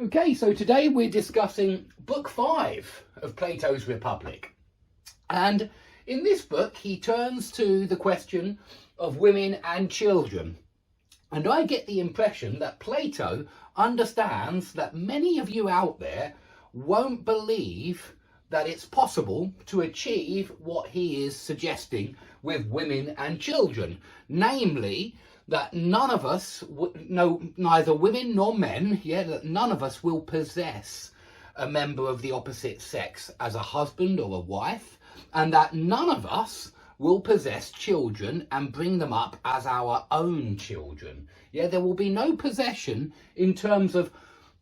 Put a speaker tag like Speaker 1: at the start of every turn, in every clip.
Speaker 1: Okay, so today we're discussing Book 5 of Plato's Republic. And in this book, he turns to the question of women and children. And I get the impression that Plato understands that many of you out there won't believe that it's possible to achieve what he is suggesting with women and children, namely that none of us, neither women nor men, that none of us will possess a member of the opposite sex as a husband or a wife, and that none of us will possess children and bring them up as our own children. There will be no possession in terms of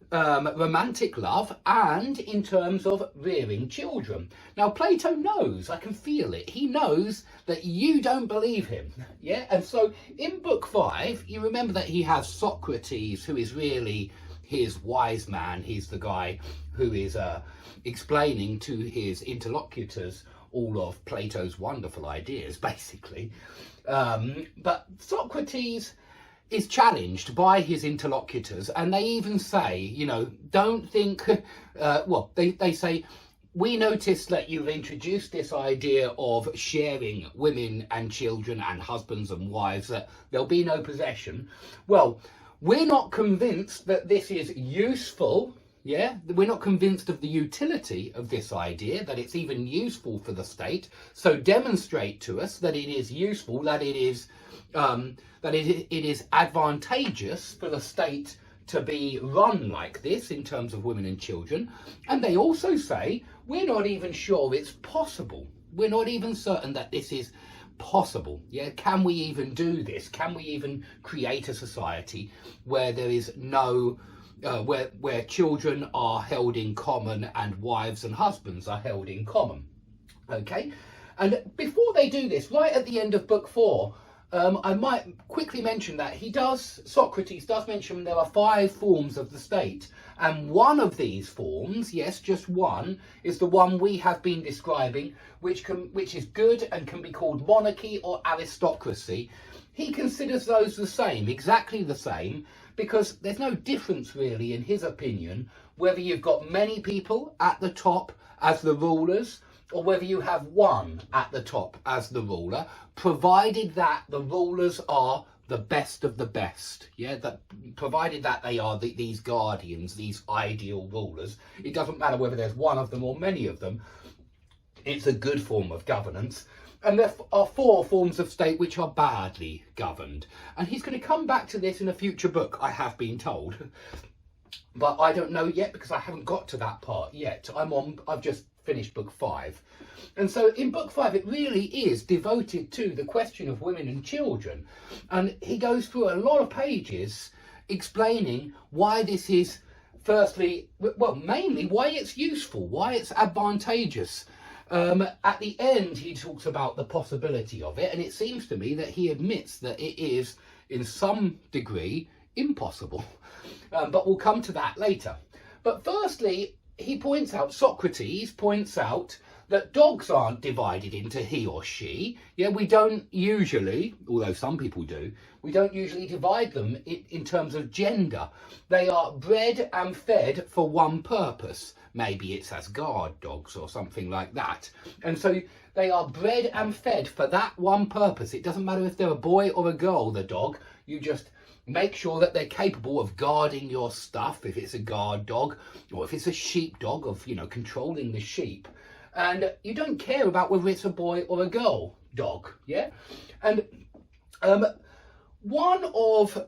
Speaker 1: romantic love and in terms of rearing children. Now Plato knows, I can feel it, he knows that you don't believe him, and so in book 5 you remember that he has Socrates, who is really his wise man. He's the guy who is explaining to his interlocutors all of Plato's wonderful ideas, basically, but Socrates is challenged by his interlocutors, and they even say, don't think, they say, we noticed that you've introduced this idea of sharing women and children and husbands and wives, that there'll be no possession. Well, we're not convinced that this is useful. We're not convinced of the utility of this idea, that it's even useful for the state. So demonstrate to us that it is useful, that it is it is advantageous for the state to be run like this in terms of women and children. And they also say, we're not even sure it's possible. We're not even certain that this is possible. Can we even do this? Can we even create a society where there is no where children are held in common and wives and husbands are held in common? Okay, and before they do this, right at the end of book 4, I might quickly mention that Socrates does mention there are 5 forms of the state, and one of these forms, yes, just one, is the one we have been describing, which is good and can be called monarchy or aristocracy. He considers those the same, exactly the same, because there's no difference really, in his opinion, whether you've got many people at the top as the rulers or whether you have one at the top as the ruler, provided that the rulers are the best of the best. Provided that they are these guardians, these ideal rulers. It doesn't matter whether there's one of them or many of them. It's a good form of governance. And there are 4 forms of state which are badly governed. And he's going to come back to this in a future book, I have been told. But I don't know yet, because I haven't got to that part yet. I've just finished book 5. And so in book 5, it really is devoted to the question of women and children. And he goes through a lot of pages explaining why this is, firstly, mainly why it's useful, why it's advantageous. At the end, he talks about the possibility of it, and it seems to me that he admits that it is, in some degree, impossible. But we'll come to that later. But firstly, Socrates points out that dogs aren't divided into he or she. We don't usually, although some people do, we don't usually divide them in terms of gender. They are bred and fed for one purpose. Maybe it's as guard dogs or something like that. And so they are bred and fed for that one purpose. It doesn't matter if they're a boy or a girl, the dog. You just make sure that they're capable of guarding your stuff, if it's a guard dog, or if it's a sheep dog, of controlling the sheep. And you don't care about whether it's a boy or a girl dog. And one of